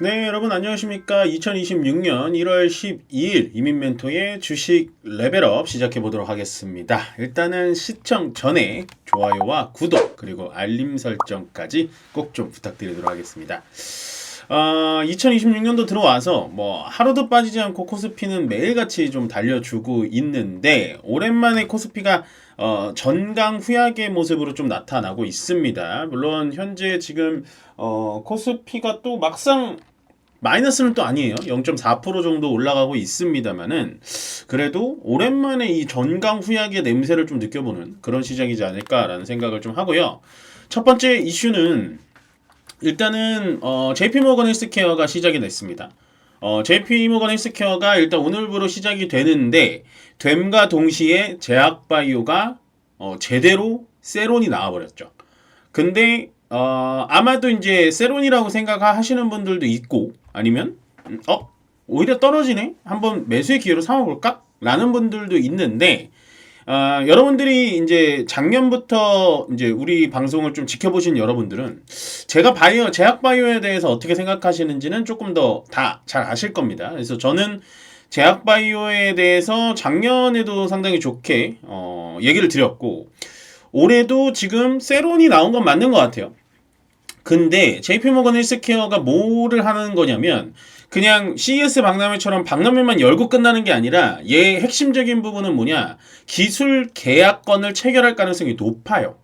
네, 여러분 안녕하십니까? 2026년 1월 12일 이민멘토의 주식 레벨업 시작해 보도록 하겠습니다. 일단은 시청 전에 좋아요와 구독 그리고 알림 설정까지 꼭 좀 부탁드리도록 하겠습니다. 2026년도 들어와서 뭐 하루도 빠지지 않고 코스피는 매일같이 좀 달려주고 있는데 오랜만에 코스피가 전강 후약의 모습으로 좀 나타나고 있습니다. 물론 현재 지금 코스피가 또 막상 마이너스는 또 아니에요. 0.4% 정도 올라가고 있습니다만은 그래도 오랜만에 이 전강 후약의 냄새를 좀 느껴보는 그런 시장이지 않을까라는 생각을 좀 하고요. 첫 번째 이슈는 일단은 JP모건 헬스케어가 시작이 됐습니다. JP모건 헬스케어가 일단 오늘부로 시작이 되는데 됨과 동시에 제약바이오가 제대로 세론이 나와버렸죠. 근데 아마도 이제 세론이라고 생각하시는 분들도 있고 아니면 오히려 떨어지네? 한번 매수의 기회로 삼아볼까? 라는 분들도 있는데 여러분들이 이제 작년부터 이제 우리 방송을 좀 지켜보신 여러분들은 제가 제약바이오에 대해서 어떻게 생각하시는지는 조금 더 다 잘 아실 겁니다. 그래서 저는 제약바이오에 대해서 작년에도 상당히 좋게 얘기를 드렸고 올해도 지금 세론이 나온 건 맞는 것 같아요. 근데 JP모건 헬스케어가 뭐를 하는 거냐면 그냥 CES 박람회처럼 박람회만 열고 끝나는 게 아니라 얘의 핵심적인 부분은 뭐냐, 기술 계약건을 체결할 가능성이 높아요.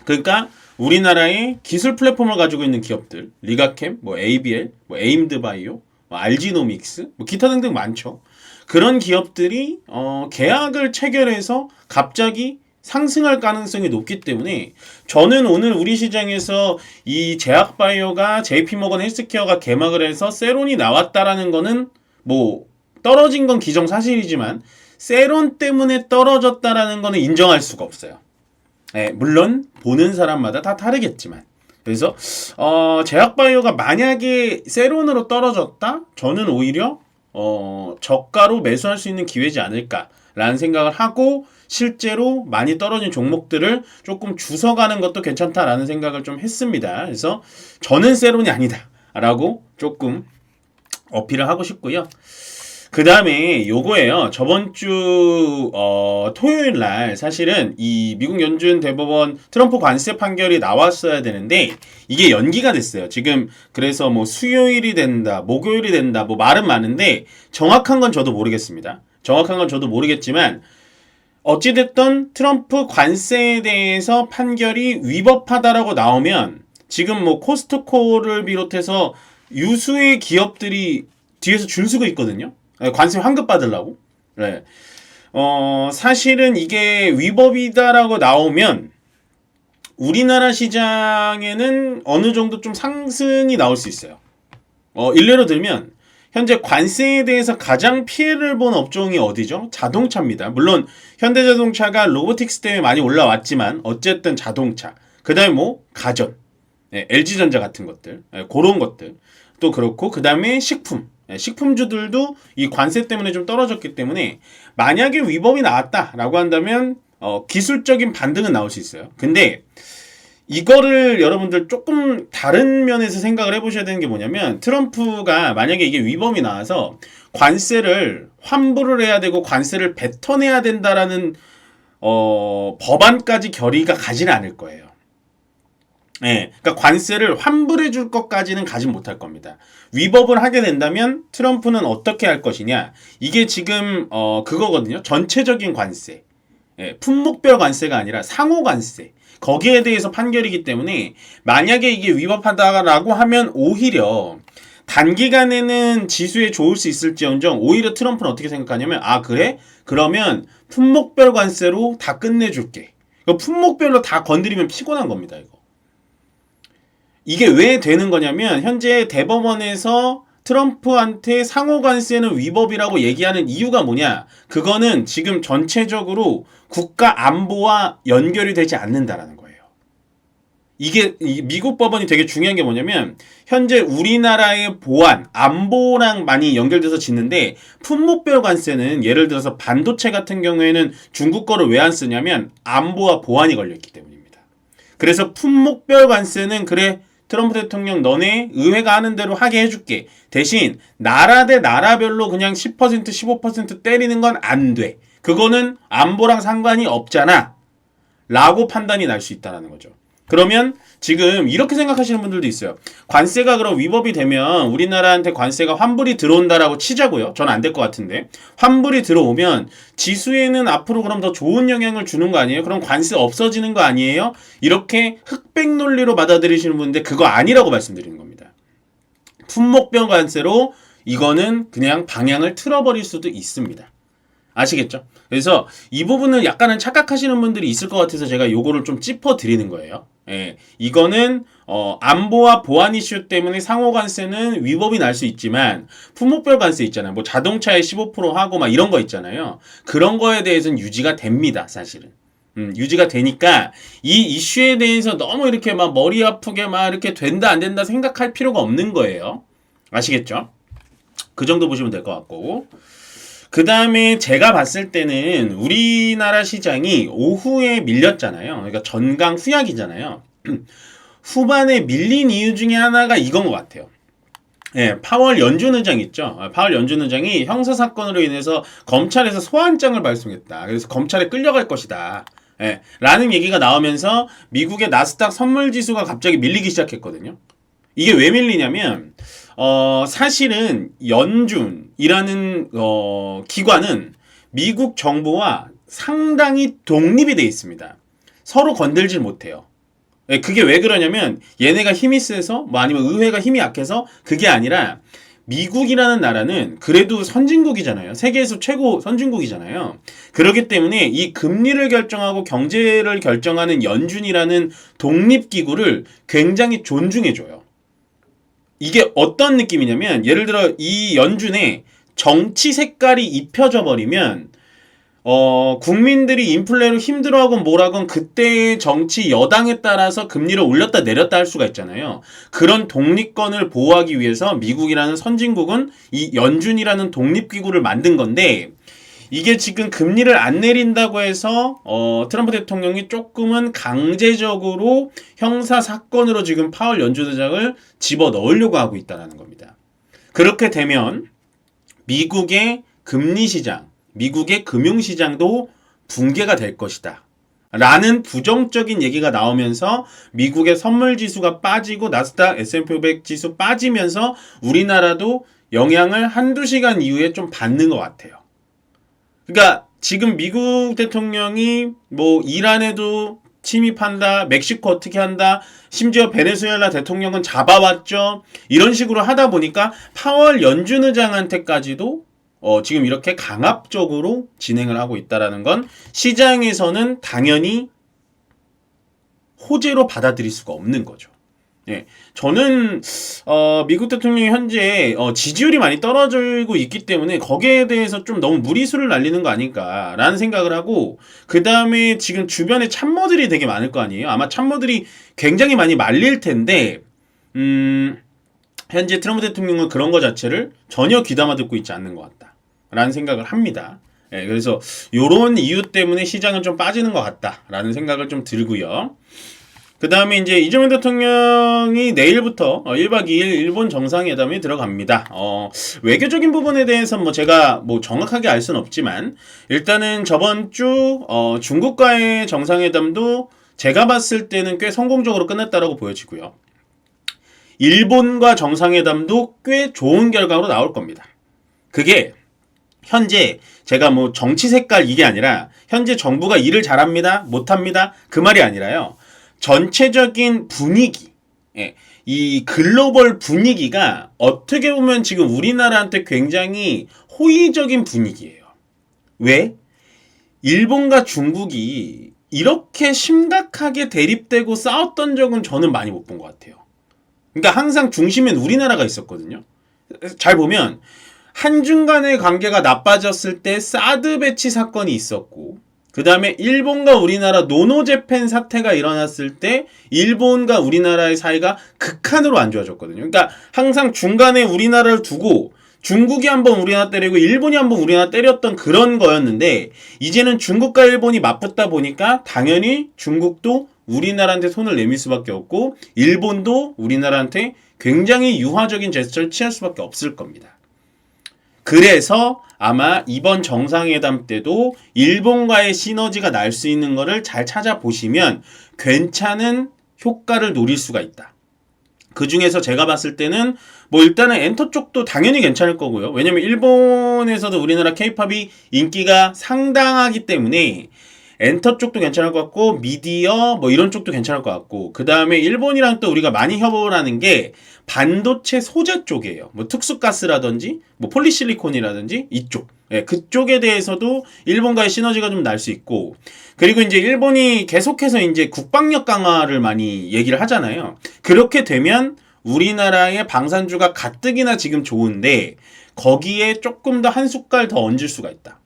그러니까 우리나라의 기술 플랫폼을 가지고 있는 기업들, 리가캠, 뭐 ABL, 뭐 에임드바이오, 뭐 알지노믹스, 뭐 기타 등등 많죠. 그런 기업들이 계약을 체결해서 갑자기 상승할 가능성이 높기 때문에 저는 오늘 우리 시장에서 이 제약바이오가 JP모건 헬스케어가 개막을 해서 세론이 나왔다라는 거는 뭐 떨어진 건 기정사실이지만 세론 때문에 떨어졌다라는 거는 인정할 수가 없어요. 네, 물론 보는 사람마다 다 다르겠지만 그래서 제약바이오가 만약에 세론으로 떨어졌다? 저는 오히려 저가로 매수할 수 있는 기회지 않을까라는 생각을 하고 실제로 많이 떨어진 종목들을 조금 주워가는 것도 괜찮다라는 생각을 좀 했습니다. 그래서 저는 세론이 아니다 라고 조금 어필을 하고 싶고요. 그 다음에 요거예요. 저번 주 토요일 날 사실은 이 미국 연준 대법원 트럼프 관세 판결이 나왔어야 되는데 이게 연기가 됐어요. 지금 그래서 뭐 수요일이 된다, 목요일이 된다, 뭐 말은 많은데 정확한 건 저도 모르겠습니다. 정확한 건 저도 모르겠지만 어찌됐든 트럼프 관세에 대해서 판결이 위법하다라고 나오면 지금 뭐 코스트코를 비롯해서 유수의 기업들이 뒤에서 줄 서고 있거든요. 관세 환급 받으려고. 네. 사실은 이게 위법이다라고 나오면 우리나라 시장에는 어느 정도 좀 상승이 나올 수 있어요. 일례로 들면 현재 관세에 대해서 가장 피해를 본 업종이 어디죠? 자동차입니다. 물론 현대자동차가 로보틱스 때문에 많이 올라왔지만 어쨌든 자동차. 그 다음에 뭐 가전, LG전자 같은 것들, 그런 것들 또 그렇고 그 다음에 식품. 식품주들도 이 관세 때문에 좀 떨어졌기 때문에 만약에 위법이 나왔다라고 한다면 기술적인 반등은 나올 수 있어요. 근데 이거를 여러분들 조금 다른 면에서 생각을 해보셔야 되는 게 뭐냐면 트럼프가 만약에 이게 위법이 나와서 관세를 환불을 해야 되고 관세를 뱉어내야 된다라는 법안까지 결의가 가지는 않을 거예요. 네, 그러니까 관세를 환불해 줄 것까지는 가진 못할 겁니다. 위법을 하게 된다면 트럼프는 어떻게 할 것이냐? 이게 지금 그거거든요. 전체적인 관세, 품목별 관세가 아니라 상호 관세. 거기에 대해서 판결이기 때문에 만약에 이게 위법하다라고 하면 오히려 단기간에는 지수에 좋을 수 있을지언정 오히려 트럼프는 어떻게 생각하냐면 그래? 그러면 품목별 관세로 다 끝내줄게. 품목별로 다 건드리면 피곤한 겁니다. 이게 왜 되는 거냐면 현재 대법원에서 트럼프한테 상호 관세는 위법이라고 얘기하는 이유가 뭐냐? 그거는 지금 전체적으로 국가 안보와 연결이 되지 않는다라는 거예요. 이게 미국 법원이 되게 중요한 게 뭐냐면 현재 우리나라의 보안, 안보랑 많이 연결돼서 짓는데 품목별 관세는 예를 들어서 반도체 같은 경우에는 중국 거를 왜 안 쓰냐면 안보와 보안이 걸려있기 때문입니다. 그래서 품목별 관세는 그래 트럼프 대통령 너네 의회가 하는 대로 하게 해줄게. 대신 나라 대 나라별로 그냥 10% 15% 때리는 건 안 돼. 그거는 안보랑 상관이 없잖아. 라고 판단이 날 수 있다는 거죠. 그러면 지금 이렇게 생각하시는 분들도 있어요. 관세가 그럼 위법이 되면 우리나라한테 관세가 환불이 들어온다라고 치자고요. 저는 안 될 것 같은데. 환불이 들어오면 지수에는 앞으로 그럼 더 좋은 영향을 주는 거 아니에요? 그럼 관세 없어지는 거 아니에요? 이렇게 흑백 논리로 받아들이시는 분인데 그거 아니라고 말씀드리는 겁니다. 품목별 관세로 이거는 그냥 방향을 틀어버릴 수도 있습니다. 아시겠죠? 그래서 이 부분을 약간은 착각하시는 분들이 있을 것 같아서 제가 요거를 좀 짚어드리는 거예요. 예, 이거는 안보와 보안 이슈 때문에 상호 관세는 위법이 날 수 있지만 품목별 관세 있잖아요. 뭐 자동차에 15% 하고 막 이런 거 있잖아요. 그런 거에 대해서는 유지가 됩니다, 사실은. 유지가 되니까 이 이슈에 대해서 너무 이렇게 막 머리 아프게 막 이렇게 된다 안 된다 생각할 필요가 없는 거예요. 아시겠죠? 그 정도 보시면 될 것 같고. 그 다음에 제가 봤을 때는 우리나라 시장이 오후에 밀렸잖아요. 그러니까 전강 후약이잖아요. 후반에 밀린 이유 중에 하나가 이건 것 같아요. 예, 파월 연준 의장 있죠. 파월 연준 의장이 형사사건으로 인해서 검찰에서 소환장을 발송했다. 그래서 검찰에 끌려갈 것이다. 예, 라는 얘기가 나오면서 미국의 나스닥 선물지수가 갑자기 밀리기 시작했거든요. 이게 왜 밀리냐면 사실은 연준이라는 기관은 미국 정부와 상당히 독립이 돼 있습니다. 서로 건들질 못해요. 그게 왜 그러냐면 얘네가 힘이 세서 뭐 아니면 의회가 힘이 약해서 그게 아니라 미국이라는 나라는 그래도 선진국이잖아요. 세계에서 최고 선진국이잖아요. 그렇기 때문에 이 금리를 결정하고 경제를 결정하는 연준이라는 독립기구를 굉장히 존중해줘요. 이게 어떤 느낌이냐면 예를 들어 이 연준에 정치 색깔이 입혀져 버리면 국민들이 인플레로 힘들어하건 뭐라건 그때의 정치 여당에 따라서 금리를 올렸다 내렸다 할 수가 있잖아요. 그런 독립권을 보호하기 위해서 미국이라는 선진국은 이 연준이라는 독립기구를 만든 건데 이게 지금 금리를 안 내린다고 해서 트럼프 대통령이 조금은 강제적으로 형사 사건으로 지금 파월 연준 의장을 집어넣으려고 하고 있다는 겁니다. 그렇게 되면 미국의 금리 시장, 미국의 금융시장도 붕괴가 될 것이다. 라는 부정적인 얘기가 나오면서 미국의 선물지수가 빠지고 나스닥 S&P 500 지수 빠지면서 우리나라도 영향을 한두 시간 이후에 좀 받는 것 같아요. 그러니까 지금 미국 대통령이 뭐 이란에도 침입한다, 멕시코 어떻게 한다, 심지어 베네수엘라 대통령은 잡아왔죠. 이런 식으로 하다 보니까 파월 연준 의장한테까지도 지금 이렇게 강압적으로 진행을 하고 있다는 건 시장에서는 당연히 호재로 받아들일 수가 없는 거죠. 예, 저는 미국 대통령이 현재 지지율이 많이 떨어지고 있기 때문에 거기에 대해서 좀 너무 무리수를 날리는 거 아닐까라는 생각을 하고 그 다음에 지금 주변에 참모들이 되게 많을 거 아니에요. 아마 참모들이 굉장히 많이 말릴 텐데 현재 트럼프 대통령은 그런 거 자체를 전혀 귀담아 듣고 있지 않는 것 같다라는 생각을 합니다. 예, 그래서 이런 이유 때문에 시장은 좀 빠지는 것 같다라는 생각을 좀 들고요. 그 다음에 이제 이재명 대통령이 내일부터 1박 2일 일본 정상회담에 들어갑니다. 외교적인 부분에 대해서는 뭐 제가 뭐 정확하게 알 수는 없지만 일단은 저번 주 중국과의 정상회담도 제가 봤을 때는 꽤 성공적으로 끝났다라고 보여지고요. 일본과 정상회담도 꽤 좋은 결과로 나올 겁니다. 그게 현재 제가 뭐 정치 색깔 이게 아니라 현재 정부가 일을 잘합니다, 못합니다 그 말이 아니라요. 전체적인 분위기, 이 글로벌 분위기가 어떻게 보면 지금 우리나라한테 굉장히 호의적인 분위기예요. 왜? 일본과 중국이 이렇게 심각하게 대립되고 싸웠던 적은 저는 많이 못 본 것 같아요. 그러니까 항상 중심엔 우리나라가 있었거든요. 잘 보면 한중 간의 관계가 나빠졌을 때 사드 배치 사건이 있었고 그 다음에 일본과 우리나라 노노재팬 사태가 일어났을 때 일본과 우리나라의 사이가 극한으로 안 좋아졌거든요. 그러니까 항상 중간에 우리나라를 두고 중국이 한번 우리나라 때리고 일본이 한번 우리나라 때렸던 그런 거였는데 이제는 중국과 일본이 맞붙다 보니까 당연히 중국도 우리나라한테 손을 내밀 수밖에 없고 일본도 우리나라한테 굉장히 유화적인 제스처를 취할 수밖에 없을 겁니다. 그래서 아마 이번 정상회담 때도 일본과의 시너지가 날 수 있는 거를 잘 찾아보시면 괜찮은 효과를 노릴 수가 있다. 그 중에서 제가 봤을 때는 뭐 일단은 엔터 쪽도 당연히 괜찮을 거고요. 왜냐면 일본에서도 우리나라 케이팝이 인기가 상당하기 때문에 엔터 쪽도 괜찮을 것 같고 미디어 뭐 이런 쪽도 괜찮을 것 같고 그 다음에 일본이랑 또 우리가 많이 협업을 하는 게 반도체 소재 쪽이에요. 뭐 특수가스라든지 뭐 폴리실리콘이라든지 이쪽 그쪽에 대해서도 일본과의 시너지가 좀 날 수 있고 그리고 이제 일본이 계속해서 이제 국방력 강화를 많이 얘기를 하잖아요. 그렇게 되면 우리나라의 방산주가 가뜩이나 지금 좋은데 거기에 조금 더 한 숟갈 더 얹을 수가 있다.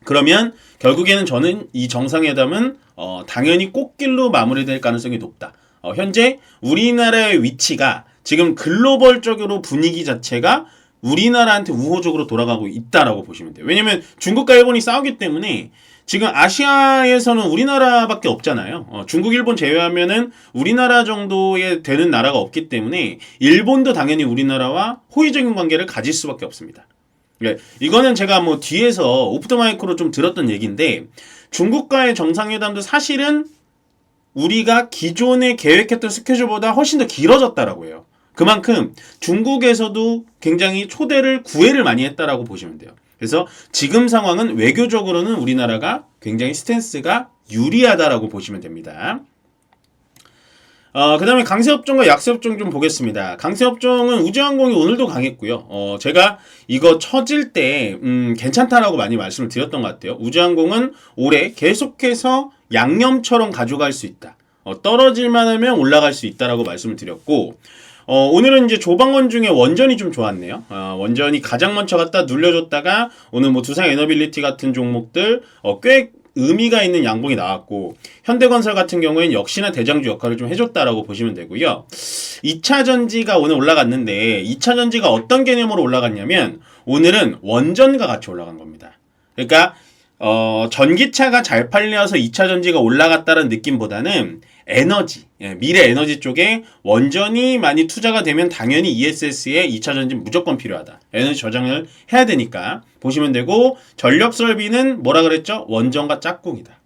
그러면 결국에는 저는 이 정상회담은 당연히 꽃길로 마무리될 가능성이 높다. 현재 우리나라의 위치가 지금 글로벌적으로 분위기 자체가 우리나라한테 우호적으로 돌아가고 있다라고 보시면 돼요. 왜냐면 중국과 일본이 싸우기 때문에 지금 아시아에서는 우리나라밖에 없잖아요. 중국, 일본 제외하면은 우리나라 정도에 되는 나라가 없기 때문에 일본도 당연히 우리나라와 호의적인 관계를 가질 수밖에 없습니다. 이거는 제가 뭐 뒤에서 오프 더 마이크로 좀 들었던 얘기인데 중국과의 정상회담도 사실은 우리가 기존에 계획했던 스케줄보다 훨씬 더 길어졌다라고 해요. 그만큼 중국에서도 굉장히 초대를 구애를 많이 했다라고 보시면 돼요. 그래서 지금 상황은 외교적으로는 우리나라가 굉장히 스탠스가 유리하다라고 보시면 됩니다. 그 다음에 강세업종과 약세업종 좀 보겠습니다. 강세업종은 우주항공이 오늘도 강했고요. 제가 이거 처질 때 괜찮다라고 많이 말씀을 드렸던 것 같아요. 우주항공은 올해 계속해서 양념처럼 가져갈 수 있다. 떨어질만 하면 올라갈 수 있다라고 말씀을 드렸고 오늘은 이제 조방원 중에 원전이 좀 좋았네요. 원전이 가장 먼저 갖다 눌려줬다가 오늘 뭐 두산 에너빌리티 같은 종목들 꽤 의미가 있는 양봉이 나왔고 현대건설 같은 경우에는 역시나 대장주 역할을 좀 해줬다라고 보시면 되고요. 2차전지가 오늘 올라갔는데 2차전지가 어떤 개념으로 올라갔냐면 오늘은 원전과 같이 올라간 겁니다. 그러니까 전기차가 잘 팔려서 2차전지가 올라갔다는 느낌보다는 에너지, 미래 에너지 쪽에 원전이 많이 투자가 되면 당연히 ESS에 2차전지 무조건 필요하다. 에너지 저장을 해야 되니까 보시면 되고 전력 설비는 뭐라 그랬죠? 원전과 짝꿍이다.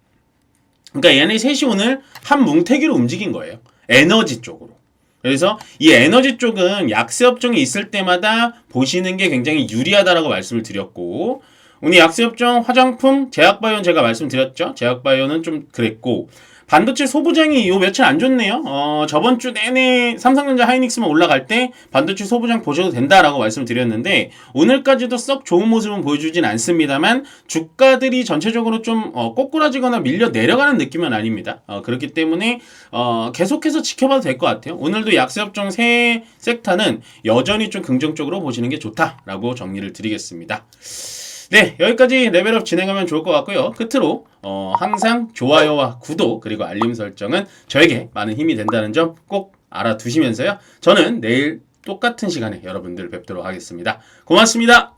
그러니까 얘네 셋이 오늘 한 뭉태기로 움직인 거예요. 에너지 쪽으로. 그래서 이 에너지 쪽은 약세 업종이 있을 때마다 보시는 게 굉장히 유리하다라고 말씀을 드렸고 오늘 약세 업종 화장품, 제약바이오는 제가 말씀드렸죠. 제약바이오는 좀 그랬고 반도체 소부장이 요 며칠 안 좋네요. 저번 주 내내 삼성전자 하이닉스만 올라갈 때 반도체 소부장 보셔도 된다라고 말씀드렸는데 오늘까지도 썩 좋은 모습은 보여주진 않습니다만 주가들이 전체적으로 좀 꼬꾸라지거나 밀려 내려가는 느낌은 아닙니다. 그렇기 때문에 계속해서 지켜봐도 될 것 같아요. 오늘도 약세업종 세 섹터는 여전히 좀 긍정적으로 보시는 게 좋다라고 정리를 드리겠습니다. 네, 여기까지 레벨업 진행하면 좋을 것 같고요. 끝으로 항상 좋아요와 구독 그리고 알림 설정은 저에게 많은 힘이 된다는 점 꼭 알아두시면서요. 저는 내일 똑같은 시간에 여러분들 뵙도록 하겠습니다. 고맙습니다.